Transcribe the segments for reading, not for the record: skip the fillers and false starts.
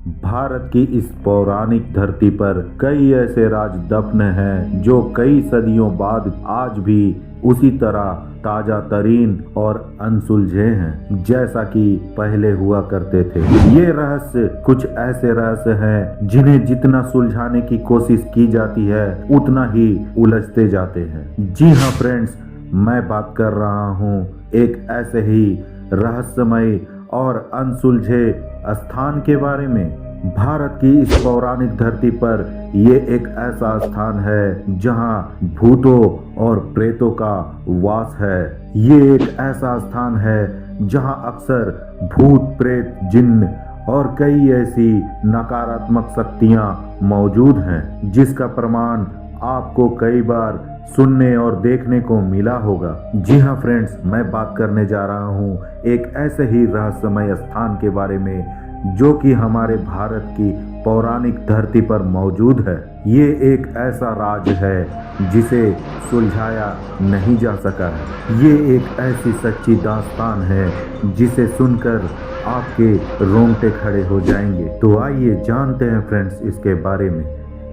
भारत की इस पौराणिक धरती पर कई ऐसे राज दफन हैं जो कई सदियों बाद आज भी उसी तरह ताजा तरीन और अनसुलझे हैं जैसा कि पहले हुआ करते थे। ये रहस्य कुछ ऐसे रहस्य हैं जिन्हें जितना सुलझाने की कोशिश की जाती है उतना ही उलझते जाते हैं। जी हाँ फ्रेंड्स, मैं बात कर रहा हूँ एक ऐसे ही रहस्यमय और अनसुलझे स्थान के बारे में। भारत की इस पौराणिक धरती पर ये एक ऐसा स्थान है जहां भूतों और प्रेतों का वास है। ये एक ऐसा स्थान है जहां अक्सर भूत, प्रेत, जिन्न और कई ऐसी नकारात्मक शक्तियां मौजूद हैं जिसका प्रमाण आपको कई बार सुनने और देखने को मिला होगा। जी हाँ फ्रेंड्स, मैं बात करने जा रहा हूँ एक ऐसे ही रहस्यमय स्थान के बारे में जो कि हमारे भारत की पौराणिक धरती पर मौजूद है। ये एक ऐसा राज है जिसे सुलझाया नहीं जा सका है। ये एक ऐसी सच्ची दास्तान है जिसे सुनकर आपके रोंगटे खड़े हो जाएंगे। तो आइए जानते हैं फ्रेंड्स इसके बारे में।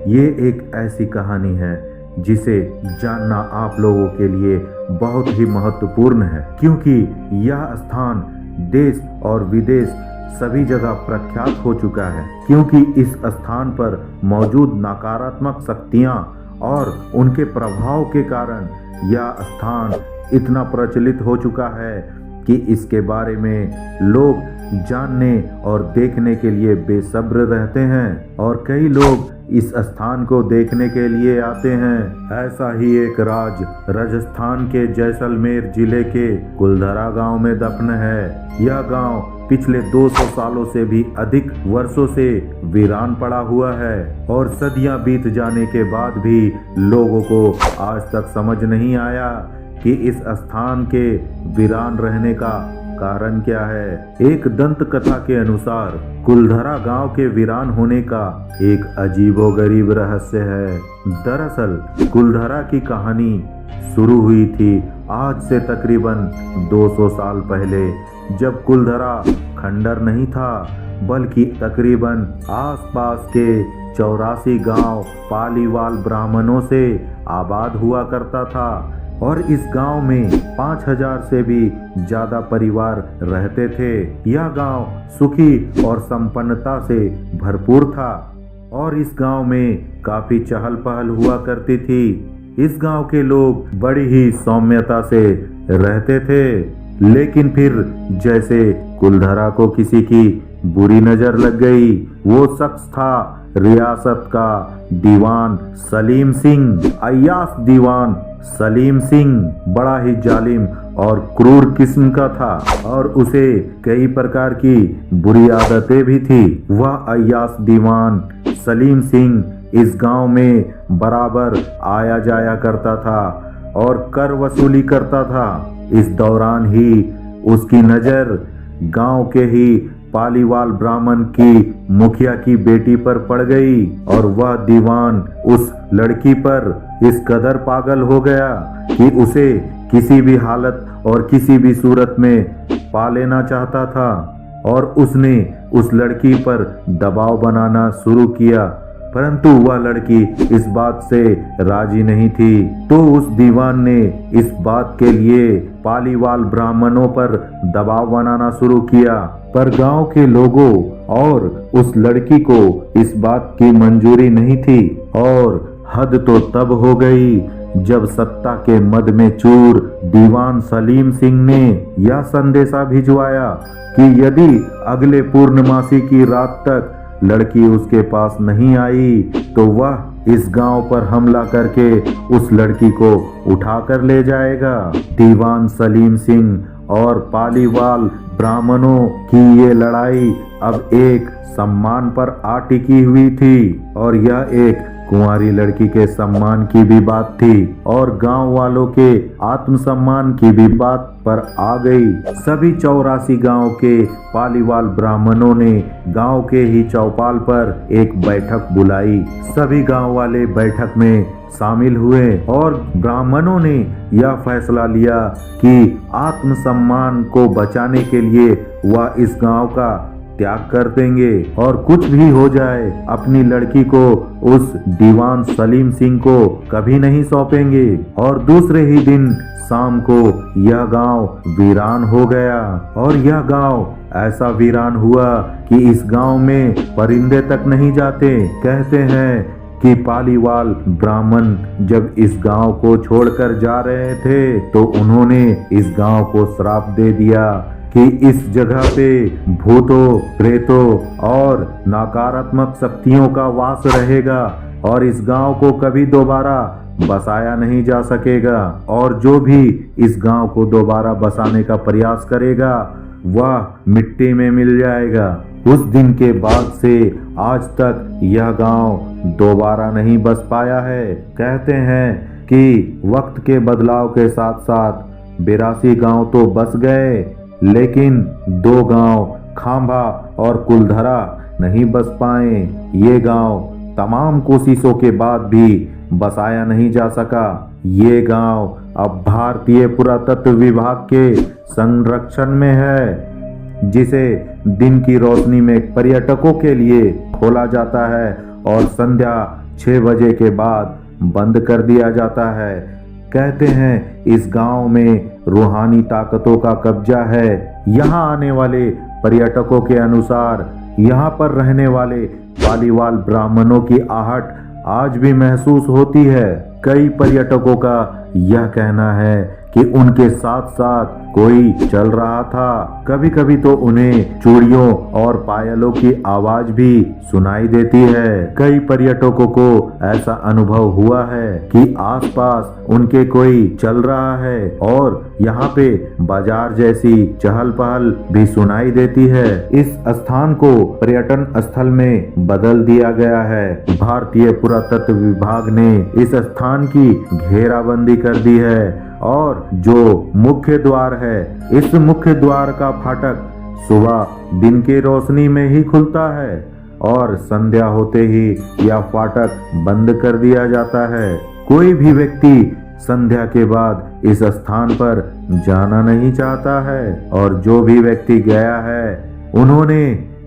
ये एक ऐसी कहानी है जिसे जानना आप लोगों के लिए बहुत ही महत्वपूर्ण है, क्योंकि यह स्थान देश और विदेश सभी जगह प्रख्यात हो चुका है। क्योंकि इस स्थान पर मौजूद नकारात्मक शक्तियां और उनके प्रभाव के कारण यह स्थान इतना प्रचलित हो चुका है कि इसके बारे में लोग जानने और देखने के लिए बेसब्र रहते हैं और कई लोग इस स्थान को देखने के लिए आते हैं। ऐसा ही एक राज राजस्थान के जैसलमेर जिले के कुलधरा गांव में दफन है। यह गांव पिछले 200 सालों से भी अधिक वर्षों से वीरान पड़ा हुआ है और सदियां बीत जाने के बाद भी लोगों को आज तक समझ नहीं आया कि इस स्थान के वीरान रहने का कारण क्या है। एक दंत कथा के अनुसार कुलधरा गांव के वीरान होने का एक अजीबोगरीब रहस्य है। दरअसल कुलधरा की कहानी शुरू हुई थी आज से तकरीबन 200 साल पहले, जब कुलधरा खंडर नहीं था बल्कि तकरीबन आसपास के 84 गांव पालीवाल ब्राह्मणों से आबाद हुआ करता था और इस गांव में 5000 से भी ज्यादा परिवार रहते थे। यह गांव सुखी और संपन्नता से भरपूर था और इस गांव में काफी चहल पहल हुआ करती थी। इस गांव के लोग बड़ी ही सौम्यता से रहते थे, लेकिन फिर जैसे कुलधरा को किसी की बुरी नजर लग गई। वो शख्स था रियासत का दीवान सलीम सिंह। अय्याश दीवान सलीम सिंह बड़ा ही जालिम और क्रूर किस्म का था और उसे कई प्रकार की बुरी आदतें भी थी। वह अय्याश दीवान सलीम सिंह इस गांव में बराबर आया जाया करता था और कर वसूली करता था। इस दौरान ही उसकी नजर गांव के ही पालीवाल ब्राह्मण की मुखिया की बेटी पर पड़ गई और वह दीवान उस लड़की पर इस कदर पागल हो गया कि उसे किसी भी हालत और किसी भी सूरत में पा लेना चाहता था और उसने उस लड़की पर दबाव बनाना शुरू किया, परंतु वह लड़की इस बात से राजी नहीं थी। तो उस दीवान ने इस बात के लिए पालीवाल ब्राह्मणों पर दबाव बनाना शुरू किया, पर गांव के लोगों और उस लड़की को इस बात की मंजूरी नहीं थी। और हद तो तब हो गई जब सत्ता के मद में चूर दीवान सलीम सिंह ने यह संदेशा भिजवाया कि यदि अगले पूर्णमासी की रात तक लड़की उसके पास नहीं आई तो वह इस गांव पर हमला करके उस लड़की को उठाकर ले जाएगा। दीवान सलीम सिंह और पालीवाल ब्राह्मणों की ये लड़ाई अब एक सम्मान पर आ टिकी हुई थी और यह एक कुंवारी लड़की के सम्मान की भी बात थी और गांव वालों के आत्मसम्मान की भी बात पर आ गई। सभी 84 गांव के पालीवाल ब्राह्मणों ने गांव के ही चौपाल पर एक बैठक बुलाई। सभी गांव वाले बैठक में शामिल हुए और ब्राह्मणों ने यह फैसला लिया कि आत्मसम्मान को बचाने के लिए वह इस गांव का त्याग कर देंगे और कुछ भी हो जाए अपनी लड़की को उस दीवान सलीम सिंह को कभी नहीं सौंपेंगे। और दूसरे ही दिन शाम को यह गांव वीरान हो गया और यह गांव ऐसा वीरान हुआ कि इस गांव में परिंदे तक नहीं जाते। कहते हैं कि पालीवाल ब्राह्मण जब इस गांव को छोड़कर जा रहे थे तो उन्होंने इस गांव को श्राप दे दिया कि इस जगह पे भूतों, प्रेतों और नकारात्मक शक्तियों का वास रहेगा और इस गांव को कभी दोबारा बसाया नहीं जा सकेगा और जो भी इस गांव को दोबारा बसाने का प्रयास करेगा वह मिट्टी में मिल जाएगा। उस दिन के बाद से आज तक यह गांव दोबारा नहीं बस पाया है। कहते हैं कि वक्त के बदलाव के साथ साथ 82 गांव तो बस गए, लेकिन 2 गांव खांभा और कुलधरा नहीं बस पाए। ये गांव तमाम कोशिशों के बाद भी बसाया नहीं जा सका। ये गांव अब भारतीय पुरातत्व विभाग के संरक्षण में है, जिसे दिन की रोशनी में पर्यटकों के लिए खोला जाता है और संध्या 6 बजे के बाद बंद कर दिया जाता है। कहते हैं इस गांव में रूहानी ताकतों का कब्जा है। यहाँ आने वाले पर्यटकों के अनुसार यहाँ पर रहने वाले पालीवाल ब्राह्मणों की आहट आज भी महसूस होती है। कई पर्यटकों का यह कहना है कि उनके साथ साथ कोई चल रहा था। कभी कभी तो उन्हें चूड़ियों और पायलों की आवाज भी सुनाई देती है। कई पर्यटकों को ऐसा अनुभव हुआ है कि आसपास उनके कोई चल रहा है और यहाँ पे बाजार जैसी चहल पहल भी सुनाई देती है। इस स्थान को पर्यटन स्थल में बदल दिया गया है। भारतीय पुरातत्व विभाग ने इस स्थान की घेराबंदी कर दी है और जो मुख्य द्वार है, इस मुख्य द्वार का फाटक सुबह दिन की रोशनी में ही खुलता है और संध्या होते ही यह फाटक बंद कर दिया जाता है। कोई भी व्यक्ति संध्या के बाद इस स्थान पर जाना नहीं चाहता है और जो भी व्यक्ति गया है उन्होंने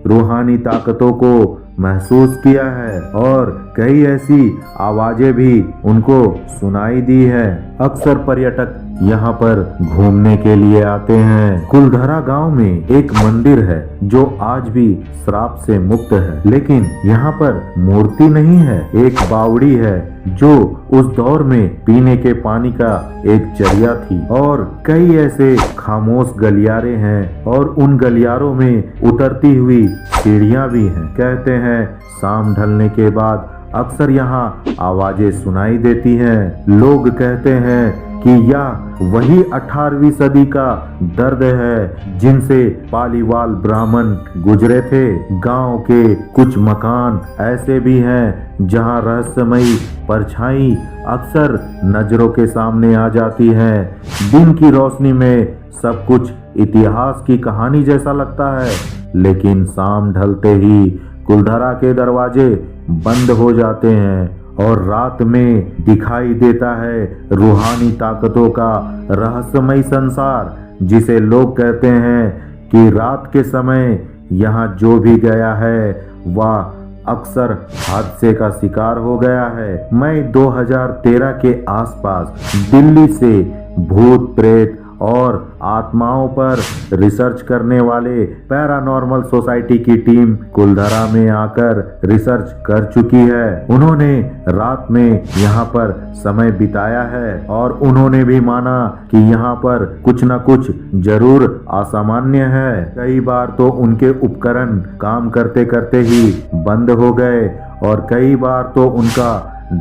रूहानी ताकतों को महसूस किया है और कई ऐसी आवाजें भी उनको सुनाई दी है। अक्सर पर्यटक यहाँ पर घूमने के लिए आते हैं। कुलधरा गांव में एक मंदिर है जो आज भी श्राप से मुक्त है, लेकिन यहाँ पर मूर्ति नहीं है। एक बावड़ी है जो उस दौर में पीने के पानी का एक जरिया थी और कई ऐसे खामोश गलियारे हैं और उन गलियारों में उतरती हुई सीढ़ियां भी हैं। कहते हैं शाम ढलने के बाद अक्सर यहाँ आवाजें सुनाई देती हैं। लोग कहते हैं कि यह वही 18वीं सदी का दर्द है जिनसे पालीवाल ब्राह्मण गुजरे थे। गांव के कुछ मकान ऐसे भी हैं जहां रहस्यमयी परछाई अक्सर नजरों के सामने आ जाती है। दिन की रोशनी में सब कुछ इतिहास की कहानी जैसा लगता है, लेकिन शाम ढलते ही कुलधरा के दरवाजे बंद हो जाते हैं और रात में दिखाई देता है रूहानी ताकतों का रहस्यमय संसार, जिसे लोग कहते हैं कि रात के समय यहाँ जो भी गया है वह अक्सर हादसे का शिकार हो गया है। मई 2013 के आसपास दिल्ली से भूत प्रेत और आत्माओं पर रिसर्च करने वाले पैरानॉर्मल सोसाइटी की टीम कुलधरा में आकर रिसर्च कर चुकी है। उन्होंने रात में यहाँ पर समय बिताया है और उन्होंने भी माना कि यहाँ पर कुछ न कुछ जरूर असामान्य है। कई बार तो उनके उपकरण काम करते करते ही बंद हो गए और कई बार तो उनका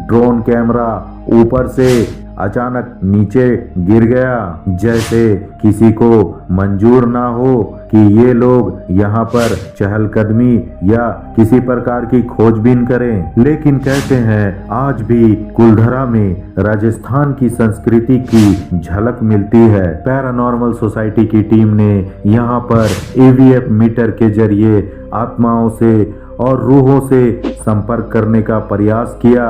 ड्रोन कैमरा ऊपर से अचानक नीचे गिर गया, जैसे किसी को मंजूर ना हो कि ये लोग यहाँ पर चहलकदमी या किसी प्रकार की खोजबीन करें। लेकिन कहते हैं आज भी कुलधरा में राजस्थान की संस्कृति की झलक मिलती है। पैरानॉर्मल सोसाइटी की टीम ने यहाँ पर EVF मीटर के जरिए आत्माओं से और रूहों से संपर्क करने का प्रयास किया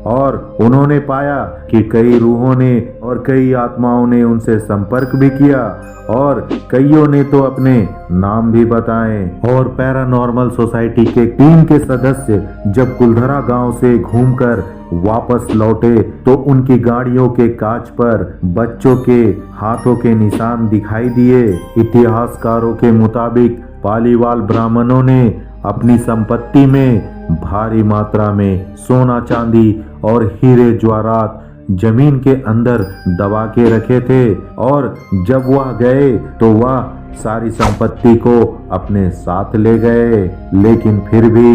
और उन्होंने पाया कि कई रूहों ने और कई आत्माओं ने उनसे संपर्क भी किया और कईयों ने तो अपने नाम भी बताए। और पैरानॉर्मल सोसाइटी के टीम के सदस्य जब कुलधरा गांव से घूमकर वापस लौटे तो उनकी गाड़ियों के कांच पर बच्चों के हाथों के निशान दिखाई दिए। इतिहासकारों के मुताबिक पालीवाल ब्राह्मणों ने अपनी संपत्ति में भारी मात्रा में सोना चांदी और हीरे जवाहरात जमीन के अंदर दबा के रखे थे और जब वह गए तो वह सारी संपत्ति को अपने साथ ले गए। लेकिन फिर भी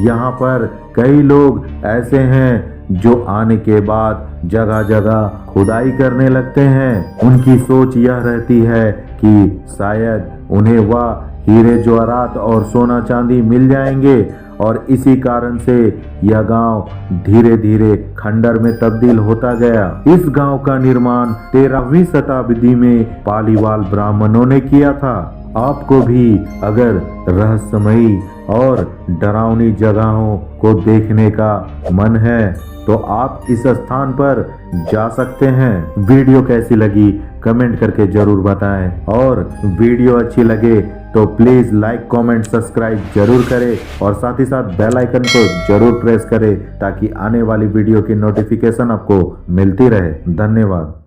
यहाँ पर कई लोग ऐसे हैं जो आने के बाद जगह जगह खुदाई करने लगते हैं। उनकी सोच यह रहती है कि शायद उन्हें वह हीरे जवाहरात और सोना चांदी मिल जाएंगे और इसी कारण से यह गांव धीरे धीरे खंडर में तब्दील होता गया। इस गांव का निर्माण 13वीं शताब्दी में पालीवाल ब्राह्मणों ने किया था। आपको भी अगर रहस्यमयी और डरावनी जगहों को देखने का मन है तो आप इस स्थान पर जा सकते हैं। वीडियो कैसी लगी कमेंट करके जरूर बताएं और वीडियो अच्छी लगे तो प्लीज लाइक कमेंट सब्सक्राइब जरूर करें और साथ ही साथ बेल आइकन को जरूर प्रेस करें ताकि आने वाली वीडियो की नोटिफिकेशन आपको मिलती रहे। धन्यवाद।